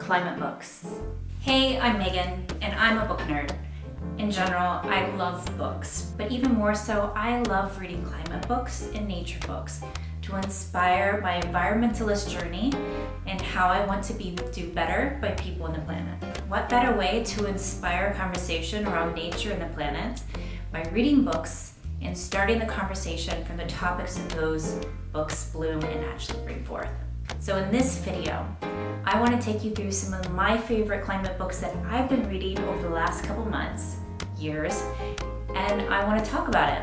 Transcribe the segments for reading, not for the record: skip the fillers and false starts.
climate books. Hey, I'm Megan, and I'm a book nerd. In general, I love books, but even more so, I love reading climate books and nature books to inspire my environmentalist journey and how I want to do better by people and the planet. What better way to inspire conversation around nature and the planet by reading books and starting the conversation from the topics that those books bloom and actually bring forth. So in this video, I want to take you through some of my favorite climate books that I've been reading over the last couple months, years, and I want to talk about it.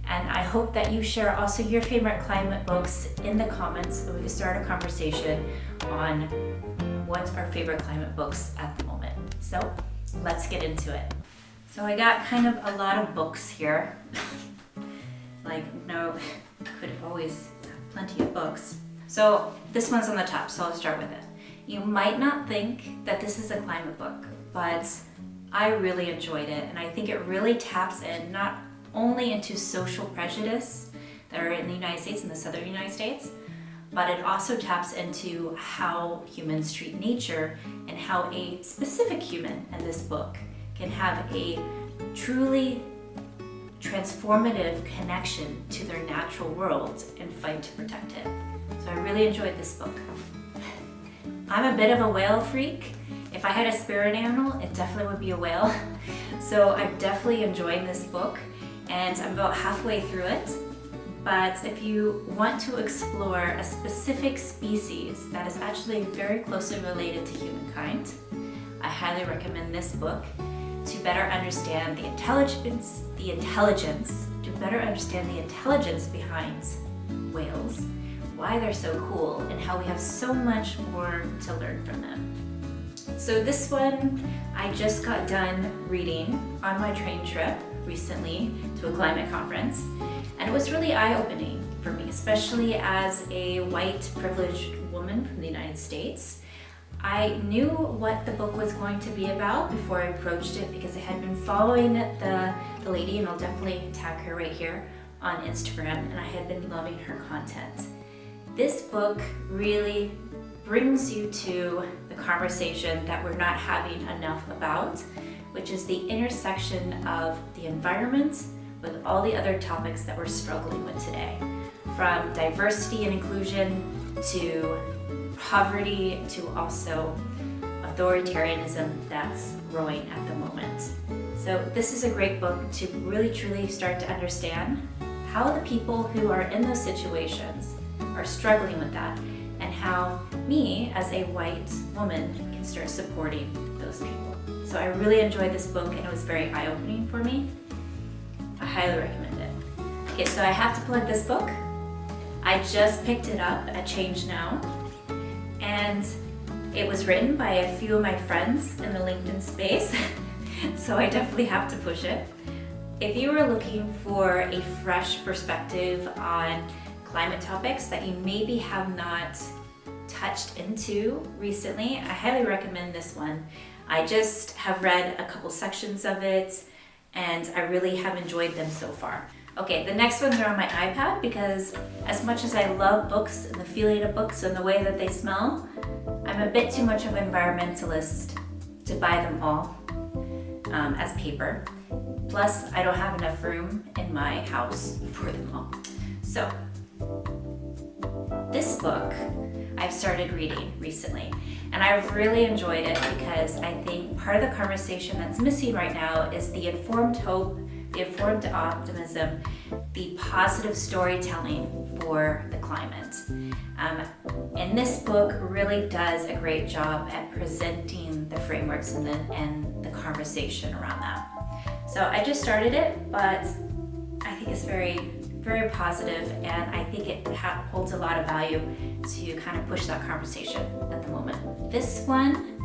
And I hope that you share also your favorite climate books in the comments so we can start a conversation on what's our favorite climate books at the moment. So let's get into it. So I got kind of a lot of books here. Could always have plenty of books. So this one's on the top, so I'll start with it. You might not think that this is a climate book, but I really enjoyed it, and I think it really taps in not only into social prejudice that are in the United States, in the southern United States, but it also taps into how humans treat nature and how a specific human in this book can have a truly transformative connection to their natural world and fight to protect it. So I really enjoyed this book. I'm a bit of a whale freak. If I had a spirit animal, it definitely would be a whale. So I'm definitely enjoying this book, and I'm about halfway through it. But if you want to explore a specific species that is actually very closely related to humankind, I highly recommend this book to better understand the intelligence behind whales, why they're so cool, and how we have so much more to learn from them. So this one I just got done reading on my train trip recently to a climate conference, and it was really eye-opening for me, especially as a white privileged woman from the United States. I knew what the book was going to be about before I approached it because I had been following the lady, and I'll definitely tag her right here on Instagram, and I had been loving her content. This book really brings you to the conversation that we're not having enough about, which is the intersection of the environment with all the other topics that we're struggling with today, from diversity and inclusion to poverty to also authoritarianism that's growing at the moment. So this is a great book to really truly start to understand how the people who are in those situations are struggling with that, and how me as a white woman can start supporting those people. So I really enjoyed this book, and it was very eye-opening for me. I highly recommend it. Okay, so I have to plug this book. I just picked it up at Change Now, and it was written by a few of my friends in the LinkedIn space, so I definitely have to push it. If you are looking for a fresh perspective on climate topics that you maybe have not touched into recently, I highly recommend this one. I just have read a couple sections of it, and I really have enjoyed them so far. Okay, the next ones are on my iPad because as much as I love books and the feeling of books and the way that they smell, I'm a bit too much of an environmentalist to buy them all as paper. Plus, I don't have enough room in my house for them all. So, this book I've started reading recently, and I've really enjoyed it because I think part of the conversation that's missing right now is the informed hope, the informed optimism, the positive storytelling for the climate. And this book really does a great job at presenting the frameworks and the conversation around that. So I just started it, but I think it's very, very positive, and I think it holds a lot of value to kind of push that conversation at the moment. This one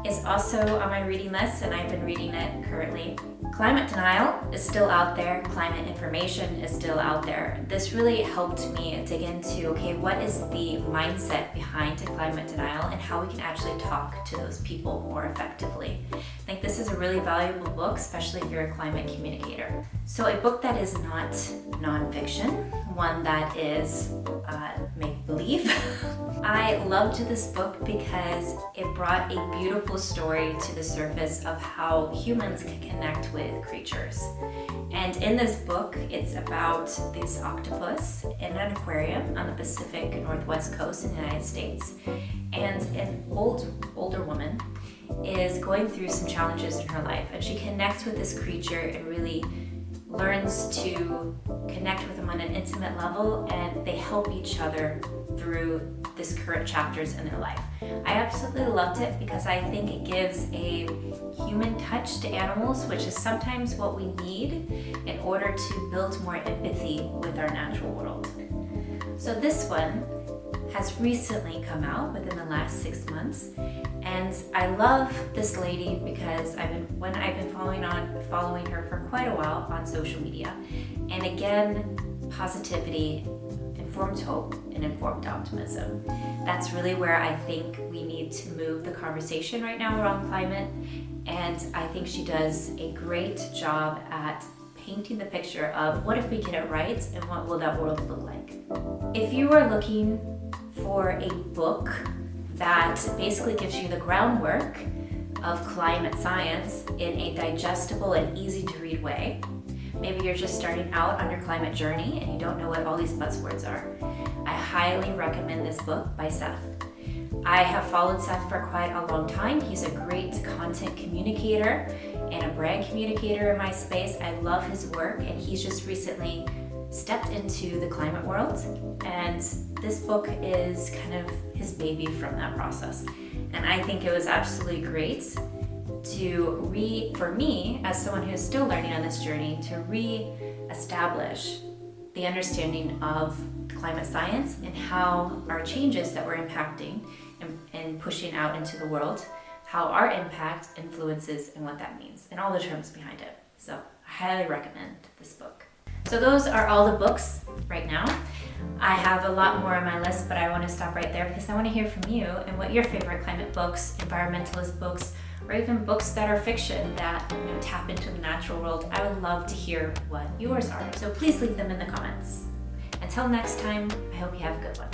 is also on my reading list, and I've been reading it currently. Climate denial is still out there. Climate information is still out there. This really helped me dig into, okay, what is the mindset behind climate denial and how we can actually talk to those people more effectively. I think this is a really valuable book, especially if you're a climate communicator. So a book that is not nonfiction, one that is make-believe. I loved this book because it brought a beautiful story to the surface of how humans can connect with creatures. And in this book, it's about this octopus in an aquarium on the Pacific Northwest coast in the United States. And an older woman is going through some challenges in her life, and she connects with this creature and really learns to connect with them on an intimate level, and they help each other through this current chapters in their life. I absolutely loved it because I think it gives a human touch to animals, which is sometimes what we need in order to build more empathy with our natural world. So this one has recently come out within the last 6 months, and I love this lady because I've been following her for quite a while on social media. And again, positivity, informed hope, and informed optimism. That's really where I think we need to move the conversation right now around climate, and I think she does a great job at painting the picture of what if we get it right and what will that world look like. If you are looking for a book that basically gives you the groundwork of climate science in a digestible and easy to read way, maybe you're just starting out on your climate journey and you don't know what all these buzzwords are, I highly recommend this book by Seth. I have followed Seth for quite a long time. He's a great content communicator and a brand communicator in my space. I love his work, and he's just recently stepped into the climate world, and this book is kind of his baby from that process. And I think it was absolutely great for me, as someone who's still learning on this journey, to re-establish the understanding of climate science and how our changes that we're impacting and pushing out into the world, how our impact influences and what that means, and all the terms behind it. So I highly recommend this book. So those are all the books right now. I have a lot more on my list, but I want to stop right there because I want to hear from you and what your favorite climate books, environmentalist books, or even books that are fiction that tap into the natural world. I would love to hear what yours are. So please leave them in the comments. Until next time, I hope you have a good one.